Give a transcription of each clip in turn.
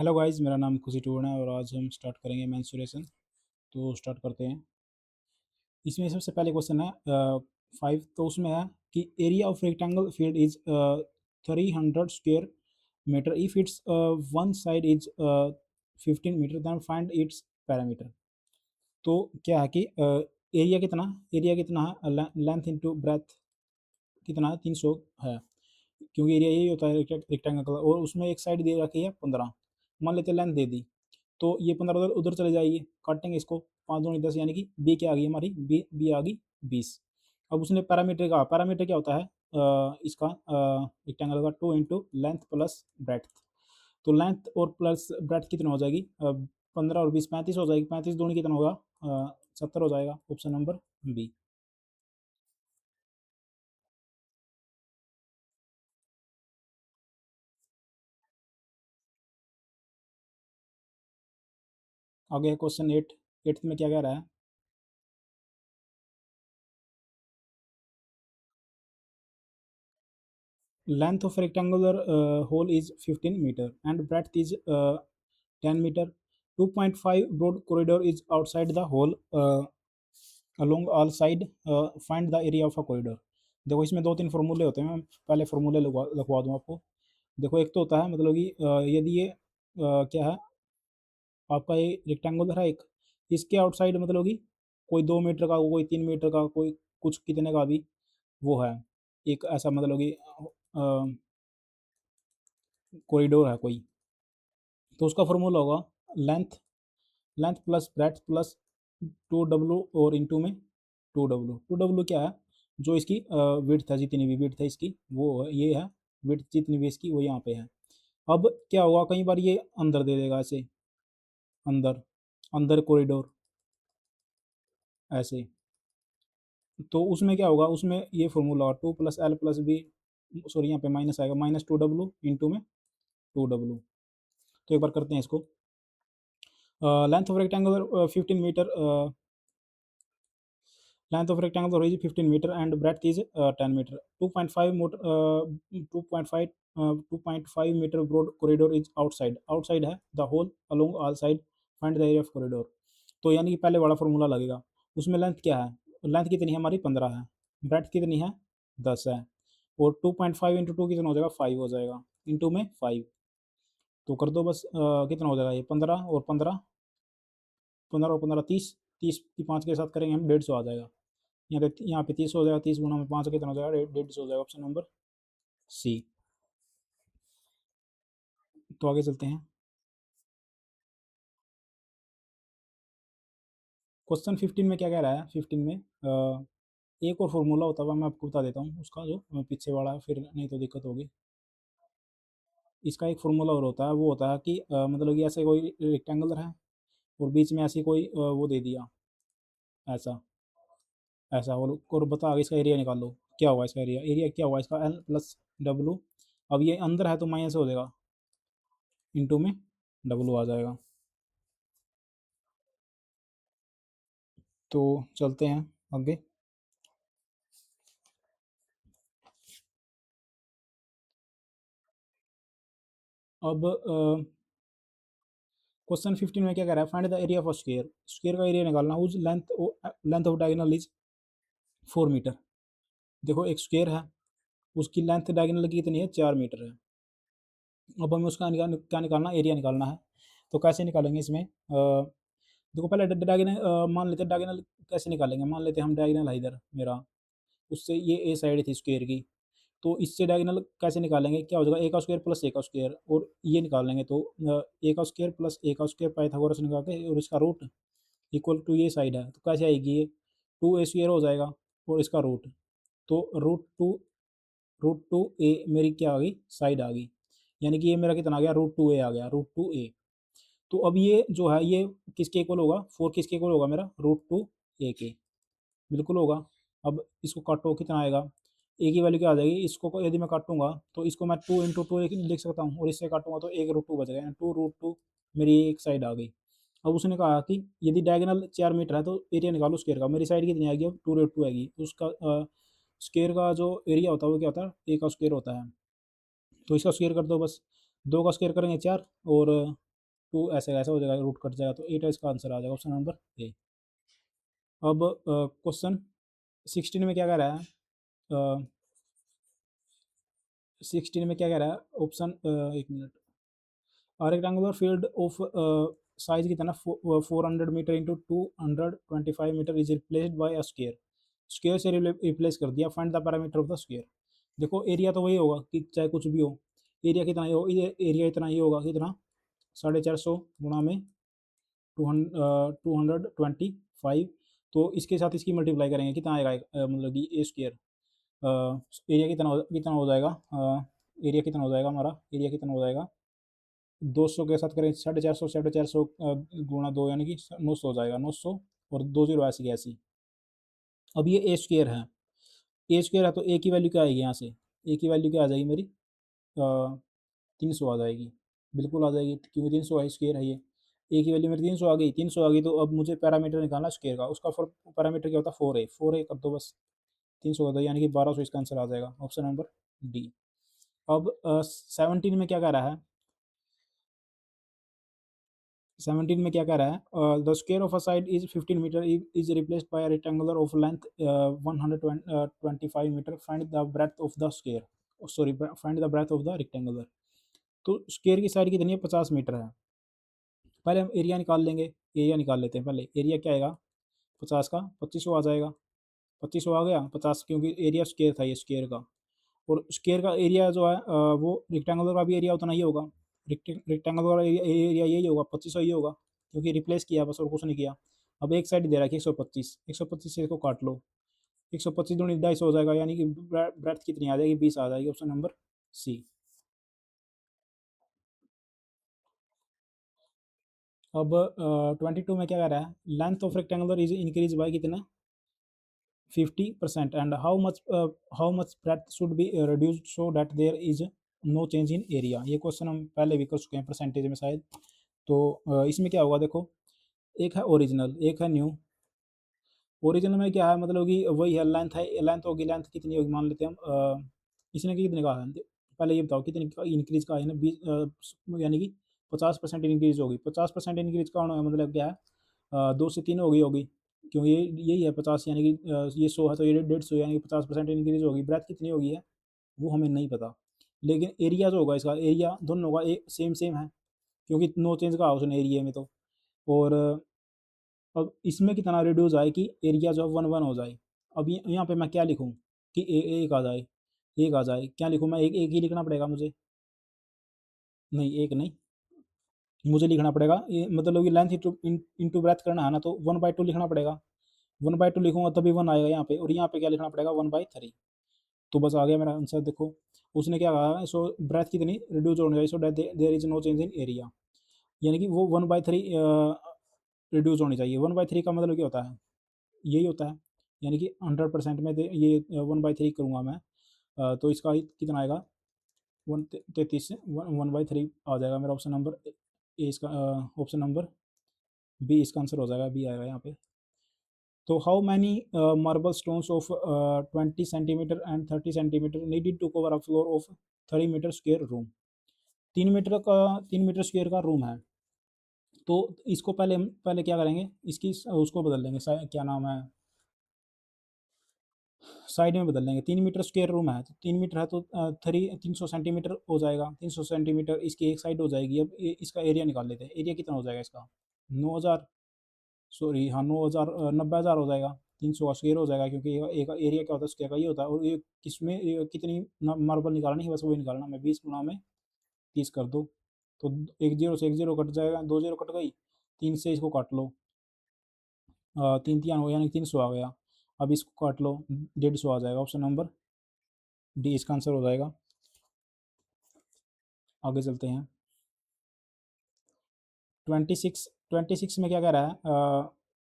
Hello guys, मेरा नाम खुशी टूर्ण है और आज हम स्टार्ट करेंगे मेंसुरेशन। तो स्टार्ट करते हैं। इसमें सबसे पहले क्वेश्चन है 5। तो उसमें है कि area of rectangle field is 300 square metre if its one side is 15 metre then find its parameter. तो क्या है कि एरिया कितना है, लेंथ इंटू ब्रेथ कितना है, 300 है। क्योंकि एरिया यही होता है रेक्टेंगल का, और उसमें एक साइड दे रखी है 15। मान लेते लेंथ दे दी, तो ये 15 उधर उधर चले जाएगी, काटेंगे इसको। 5 दूनी 10, यानी कि बी क्या आ गई हमारी, बी आ गई 20। अब उसने पैरामीटर का, पैरामीटर क्या होता है इसका रेक्टेंगल का, 2 इंटू लेंथ प्लस ब्रेथ। तो लेंथ और प्लस ब्रेथ कितना हो जाएगी, 15 और 20 35 हो जाएगी। 35 दूनी कितना होगा, 70 हो जाएगा। Option number B. आगे क्वेश्चन 8। 8th में क्या कह रहा है, length of rectangular hole is 15 meter and breadth is 10 meter. 2.5 broad corridor is outside the hole along all side. Find the area of a corridor. देखो इसमें दो तीन फार्मूले होते हैं, मैं पहले फार्मूले लिखवा दूँ आपको। देखो एक तो होता है मतलब कि यदि ये क्या है आपका, ये रेक्टेंगुलर है एक, इसके आउटसाइड मतलब कि कोई 2 मीटर का, कोई 3 मीटर का, कोई कुछ कितने का भी वो है, एक ऐसा मतलब कि कॉरिडोर है कोई। तो उसका फॉर्मूला होगा length length plus breadth plus 2W और इंटू में 2W। 2W क्या है, जो इसकी विड्थ है, जितनी भी विड्थ है इसकी वो है, ये है विड्थ जितनी भी इसकी वो यहाँ पे है। अब क्या होगा, कई बार ये अंदर दे देगा ऐसे, अंदर अंदर कॉरिडोर ऐसे। तो उसमें क्या होगा, उसमें ये फॉर्मूला 2 + L + B, सॉरी यहाँ पे माइनस आएगा, -2W इंटू में 2W। तो एक बार करते हैं इसको। Length of rectangular 15 metre, length of rectangle is 15 meter and breadth is 10 meter. 2.5 motor 2.5 2.5 meter broad corridor is outside, outside है the whole along all side, find the area of corridor। तो यानी कि पहले वाला फॉर्मूला लगेगा। उसमें length क्या है, लेंथ कितनी है हमारी 15 है, ब्रेथ कितनी है 10 है, और 2.5 इंटू 2 कितना हो जाएगा 5 हो जाएगा, इंटू में 5। तो कर दो बस, कितना हो जाएगा ये 15 और 15, 15 और 15 30, 30 की 5 के साथ करेंगे हम 150 आ जाएगा। यहाँ पे 30 हो जाएगा, 30 गुना में 5 कितना हो जाएगा, 150 हो जाएगा। Option number C. तो आगे चलते हैं। क्वेश्चन 15 में क्या कह रहा है, 15 में एक और फॉर्मूला होता है, मैं आपको बता देता हूँ उसका, जो पीछे वाला फिर नहीं तो दिक्कत होगी। इसका एक फार्मूला और होता है, वो होता है कि मतलब कि ऐसे कोई रेक्टेंगुलर है और बीच में ऐसी कोई वो दे दिया ऐसा, ऐसा, और बता आगे इसका एरिया निकाल लो। क्या होगा इसका एरिया, एरिया क्या होगा इसका, L + W। अब ये अंदर है तो माइनस हो जाएगा, इंटू में W आ जाएगा। तो चलते हैं आगे। अब क्वेश्चन 15 में क्या कह रहा है, find the area of square. Square का एरिया निकालना, whose length of diagonal is 4 metre. देखो एक स्क्वायर है, उसकी लेंथ डायगोनल की कितनी है, 4 मीटर है। अब हमें उसका क्या निकालना, एरिया निकालना है। तो कैसे निकालेंगे इसमें, देखो पहले डायगोनल मान लेते हैं, डायगोनल कैसे निकालेंगे, मान लेते हैं हम डायगोनल है इधर मेरा, उससे ये ए साइड थी स्क्वायर की, तो इससे डायगोनल कैसे निकालेंगे, क्या हो जाएगा, ए का स्क्वायर प्लस ए का स्क्वायर, और ये निकालेंगे तो ए का स्क्वायर प्लस ए का स्क्वायर पाइथागोरस निकाल के, और इसका रूट इक्वल टू ये साइड है, तो कैसे आएगी ये, 2a² हो जाएगा, और इसका रूट, तो रूट टू ए मेरी क्या आ गई, साइड आ गई। यानी कि ये मेरा कितना आ गया, √2a आ गया, √2a। तो अब ये जो है ये किसके इक्वल होगा, 4 किसके इक्वल होगा मेरा, √2a के बिल्कुल होगा। अब इसको काटो कितना आएगा, ए की वैल्यू क्या आ जाएगी, इसको यदि मैं काटूंगा तो इसको मैं 2 × 2 लिख सकता हूँ, और इससे काटूंगा तो 1√2 बच गया, 2√2 मेरी एक साइड आ गई। अब उसने कहा कि यदि डायगोनल 4 मीटर है तो एरिया निकालो स्क्वायर का, मेरी साइड कितनी आएगी, अब 2√2 आएगी। तो उसका स्क्वायर का जो एरिया होता है वो क्या होता है, ए का स्क्वायर होता है। तो इसका स्क्वायर कर दो बस, 2 का स्क्वायर करेंगे 4, और 2 ऐसे ऐसा हो जाएगा, रूट कट जाएगा, तो 8 इसका आंसर आ जाएगा, ऑप्शन नंबर ए। अब क्वेश्चन 16 में क्या कह रहा है, 16 में क्या कह रहा है, option 1 minute, rectangular field of size कितना, 400 metre into 225 metre is replaced by a square, square से रिप्लेस कर दिया, find the parameter of the square. देखो एरिया तो वही होगा कि चाहे कुछ भी हो, एरिया कितना ही हो, एरिया इतना ही होगा, कितना 450 गुणा में 225, तो इसके साथ इसकी मल्टीप्लाई करेंगे, कितना आएगा, मतलब कि ए स्क्वायर, एरिया कितना हो जाएगा, एरिया कितना हो जाएगा हमारा, एरिया कितना हो जाएगा, 200 के साथ करें 450, 450 गुणा 2 यानी कि 900 हो जाएगा, 900 और 2 जीरो ऐसी ऐसी। अब ये ए स्क्वायर है, ए स्क्वायर है तो ए की वैल्यू क्या आएगी, यहाँ से ए की वैल्यू क्या आ जाएगी मेरी, 300 आ जाएगी, बिल्कुल आ जाएगी, क्योंकि 300 है, स्क्वायर है ये, ए की वैल्यू मेरी 300 आ गई, 300 आ गई, तो अब मुझे पैरामीटर निकालना स्क्वायर का, उसका पैरामीटर क्या होता है, 4 ए, 4 ए कर दो बस, 300 कर दो, यानी कि 1200 इसका आंसर आ जाएगा, ऑप्शन नंबर डी। अब 17 में क्या कह रहा है, 17 में क्या कह रहा है, the square of a side is 15 metre is replaced by a rectangular of length 125 metre, find the breadth of the square, sorry find the breadth of the rectangular. तो स्क्वायर की साइड कितनी है, 50 मीटर है, पहले हम area निकाल लेंगे, area निकाल लेते हैं पहले, एरिया क्या आएगा 50 का 2500 आ जाएगा, 2500 आ गया, 50 क्योंकि एरिया स्क्वायर था ये स्क्वायर का, और स्क्वायर का एरिया जो है वो रेक्टेंगुलर का भी एरिया उतना ही होगा, रेक्टेंगुलर का एरिया यही होगा, 2500 ही होगा, क्योंकि रिप्लेस किया बस और कुछ नहीं किया। अब एक साइड दे रहा है कि 125, 125 से इसको काट लो, 125 दूनी 250 हो जाएगा, यानी कि ब्रेथ कितनी आ जाएगी, 20 आ जाएगी, ऑप्शन नंबर सी। अब 22 में क्या कह रहा है, length of rectangular is increase by कितना, 50%, and how much breadth should be reduced so that there is no change in area. ये क्वेश्चन हम पहले भी कर चुके हैं परसेंटेज में शायद, तो इसमें क्या होगा देखो, एक है ओरिजिनल, एक है न्यू। ओरिजिनल में क्या है, मतलब कि वही है, लेंथ है, लेंथ होगी, लेंथ कितनी होगी मान लेते हैं हम, इसने कितने कहा है, पहले ये बताओ कितनी इंक्रीज का है ना, 20, यानी कि 50% इंक्रीज होगी, 50% इंक्रीज का होना मतलब क्या है, 2 से 3 होगी, क्योंकि ये यही है 50, यानी कि ये 100 है तो ये 150, यानी कि 50% इंक्रीज होगी, ब्रेथ कितनी होगी है वो हमें नहीं पता, लेकिन एरिया जो होगा इसका, एरिया दोनों होगा एक सेम सेम है, क्योंकि नो चेंज का उसने एरिया में तो, और अब इसमें कितना रिड्यूस आए कि एरिया जो है 1 1 हो जाए। अब यहाँ पे मैं क्या लिखूँ कि एक आ जाए, एक आ जाए, क्या लिखूँ मैं, एक एक ही लिखना पड़ेगा मुझे, नहीं एक नहीं, मुझे लिखना पड़ेगा ये, मतलब कि लेंथ इंटू ब्रेथ करना है ना, तो 1/2 लिखना पड़ेगा, 1/2 लिखूंगा तभी 1 आएगा यहाँ पे, और यहाँ पे क्या लिखना पड़ेगा 1/3, तो बस आ गया मेरा आंसर। देखो उसने क्या कहा, सो ब्रेथ कितनी रिड्यूस होनी चाहिए, so that there is no change in area, यानी कि वो 1/3 रिड्यूस होनी चाहिए। 1/3 का मतलब क्या होता है, यही होता है, यानी कि 100% में ये 1/3 करूँगा मैं, तो इसका कितना आएगा, 133 से 1/3 आ जाएगा मेरा, ऑप्शन नंबर ए इसका, ऑप्शन नंबर बी इसका आंसर हो जाएगा, बी आएगा यहाँ पे। तो how many marble stones of 20 centimetre and 30 centimetre needed to cover a floor of 3 metre square room, 3 metre का, 3 मीटर स्क्वेयर का रूम है, तो इसको पहले क्या करेंगे, इसकी उसको बदल देंगे, क्या नाम है, साइड में बदल देंगे, 3 मीटर स्क्वेयर रूम है, तो 3 मीटर है तो 300 सेंटीमीटर हो जाएगा, 300 सेंटीमीटर इसकी एक साइड हो जाएगी। अब इसका एरिया निकाल लेते हैं, एरिया कितना हो जाएगा इसका, 9,000, सॉरी हाँ 9,000, 90,000 हो जाएगा, 300 का स्क्वेयर हो जाएगा, क्योंकि एक एरिया क्या होता है स्क्वेयर का, ये होता है, और ये किसमें कितनी मार्बल निकालना है बस वही निकालना, मैं 20 गुना में 30 कर दो, तो एक जीरो से एक जीरो कट जाएगा, 2 जीरो कट गई, 3 से इसको काट लो, 3 3 हो यानी 300 आ गया, अब इसको काट लो, 150 आ जाएगा, ऑप्शन नंबर डी इसका आंसर हो जाएगा। आगे चलते हैं, 26 में क्या कह रहा है,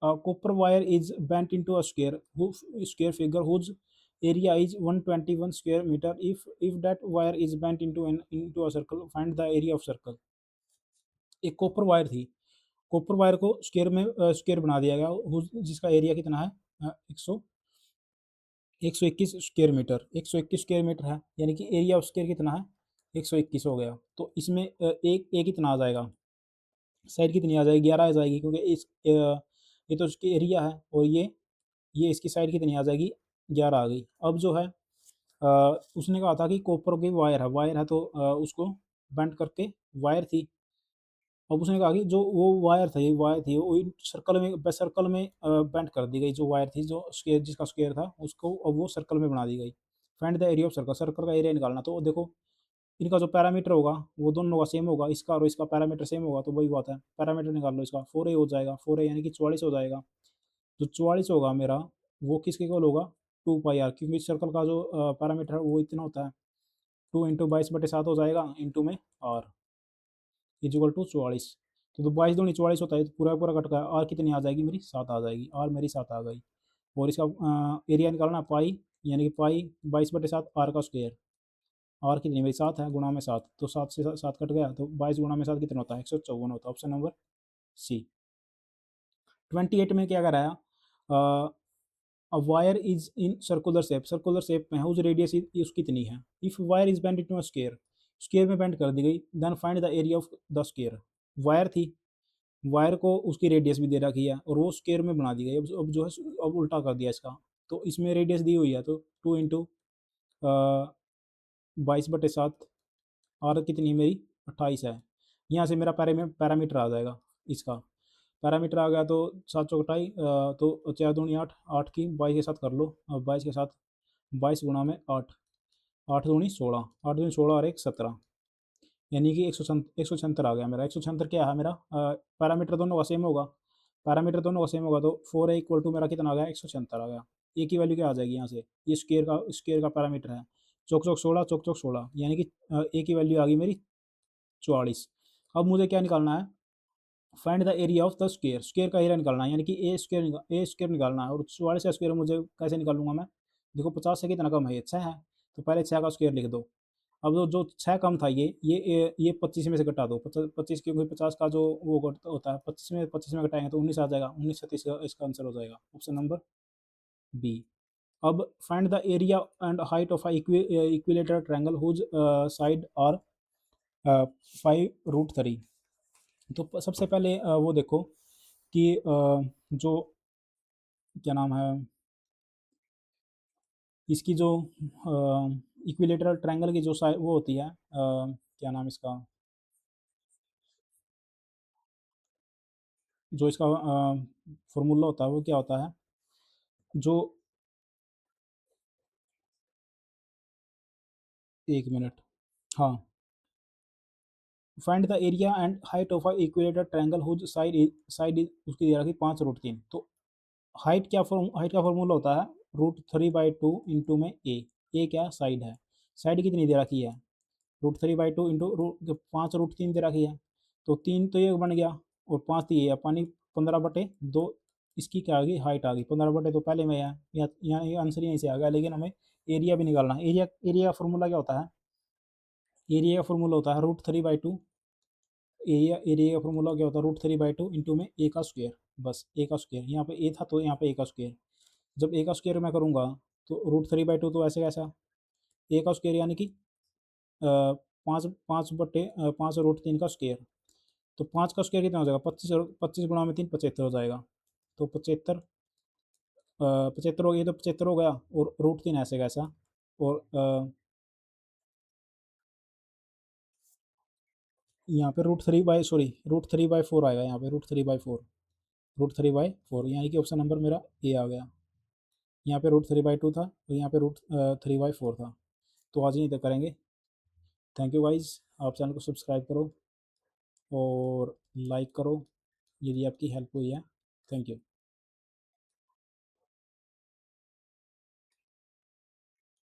copper wire is bent into a square figure whose area is 121 square metre, if that wire is bent into a circle, find the area of circle. एक कॉपर वायर थी, कॉपर वायर को स्क्वायर में square बना दिया गया, जिसका area कितना है, 121 स्क्वायर मीटर, 121 स्क्वायर मीटर है, यानी कि एरिया ऑफ स्क्वायर कितना है, 121 हो गया, तो इसमें एक एक कितना आ जाएगा, साइड कितनी आ जाएगी, 11 आ जाएगी, क्योंकि ये तो उसकी एरिया है, और ये इसकी साइड कितनी आ जाएगी, 11 आ गई। अब जो है उसने कहा था कि कॉपर की वायर है तो उसको बेंड करके वायर थी। अब उसने कहा कि जो वो वायर थी वो सर्कल में बेंड कर दी गई, जो वायर थी, जो स्क्वायर जिसका स्क्वायर था उसको अब वो सर्कल में बना दी गई। Find the area of circle, circle का एरिया निकालना। तो देखो इनका जो पैरामीटर होगा वो दोनों का सेम होगा, इसका और इसका पैरामीटर सेम होगा, तो वही बात है, पैरामीटर निकाल लो इसका। 4a हो जाएगा, 4a यानी कि 44 हो जाएगा। जो 44 होगा मेरा, वो किसके इक्वल होगा, 2 पाई आर, क्योंकि सर्कल का जो पैरामीटर है वो इतना होता है, 2 × 22/7 हो जाएगा, इंटू में आर इजिकल टू 44। तो 22 दूनी 44 होता है, तो पूरा पूरा कट का आर कितनी आ जाएगी मेरी, 7 आ जाएगी, आर मेरी 7 आ गई। और इसका एरिया निकालना पाई, यानी कि पाई 22/7 आर का स्क्वायर। आर कितनी भाई, 7 है, गुणा में 7, तो 7 से 7 कट गया, तो 22 गुणा में 7 कितना होता है, 154 होता है। ऑप्शन नंबर सी। 28 में क्या कराया, a wire is in circular shape में है, उस रेडियस उसकी कितनी है। If wire is bend into a square, square में बेंड कर दी गई, then find the area of the square. Wire थी, वायर को उसकी रेडियस भी दे रखी है, और वो स्क्वायर में बना दी गई। अब जो है, अब उल्टा कर दिया इसका, तो इसमें रेडियस दी हुई है, तो 2 × 22/7, और कितनी है मेरी, 28 है। यहाँ से मेरा पैरामीटर आ जाएगा इसका। पैरामीटर आ गया, तो 7 × 28, तो 4 दूनी 8, 8 की 22 के साथ कर लो, 22 के साथ 22 गुणा में 8, 8 दूनी 16, 8 दूनी 16 और 1 17, यानी कि 176 आ गया मेरा। 176 क्या है मेरा, पैरामीटर दोनों का सेम होगा, पैरामीटर दोनों का सेम होगा, तो 4a इक्वल टू मेरा कितना आ गया, 176 आ गया। ए की वैल्यू क्या आ जाएगी यहाँ से, ये स्क्वायर का पैरामीटर है, चौक चौक 16, चौक चौक 16, यानी कि ए की वैल्यू आ गई मेरी 44। अब मुझे क्या निकालना है, find the area of the square, square का एरिया निकालना है, यानी कि ए स्क्वायर निकालना है। और 44 का स्क्वायर मुझे कैसे निकालूंगा मैं, देखो 50 से कितना कम है, ये 6 है, तो पहले 6 का स्क्वायर लिख दो। अब जो 6 कम था, ये 25 में से घटा दो, 25, क्योंकि 50 का जो वो होता है, 25 में घटाएंगे तो 19 आ जाएगा, 19 37 का इसका आंसर हो जाएगा, ऑप्शन नंबर बी। अब find the area and height of equilateral triangle whose side are 5√3। तो सबसे पहले वो देखो कि जो क्या नाम है इसकी, जो इक्विलेटरल ट्रायंगल की जो साइड वो होती है, क्या नाम इसका, जो इसका फॉर्मूला होता है वो क्या होता है, जो 1 मिनट, हाँ। Find the area and height of a equilateral triangle whose side is उसकी दे रखी 5√3। तो हाइट का फॉर्मूला होता है √3/2 इंटू में ए क्या साइड है, साइड कितनी दे रखी है, √3/2 इंटू 5√3 दे रखी है, तो 3 तो ये बन गया, और 5 तो ये है, पानी 15/2, इसकी क्या आ गई, हाइट आ गई 15/2, तो पहले में है, यहाँ ये आंसर यहीं से आ गया। लेकिन हमें एरिया भी निकालना है। एरिया का फॉर्मूला क्या होता है, एरिया का फॉर्मूला होता है √3/2, एरिया का फॉर्मूला क्या होता है, √3/2 इंटू में ए का स्क्वायर, बस ए का स्क्वायर, यहाँ पे ए था तो यहाँ पे ए का स्क्वायर। जब ए का स्क्वायर मैं करूँगा, तो √3/2 तो ऐसे कैसा, ए का स्क्वायर यानी कि 5 5 √3 का स्क्वायर, तो 5 का स्क्वायर कितना हो जाएगा, 25, और 25 गुणा में 3 75 हो जाएगा, तो 75, 75 हो गया, तो 75 हो गया, और √3 ऐसे कैसा, और यहाँ पे √3/4 आएगा, यहाँ पे √3/4 यानी कि ऑप्शन नंबर मेरा ए आ गया। यहाँ पे √3/2 था, और यहाँ पे √3/4 था। तो आज यहीं तक करेंगे। थैंक यू गाइज, आप चैनल को सब्सक्राइब करो और लाइक करो, यदि आपकी हेल्प हुई है। Thank you.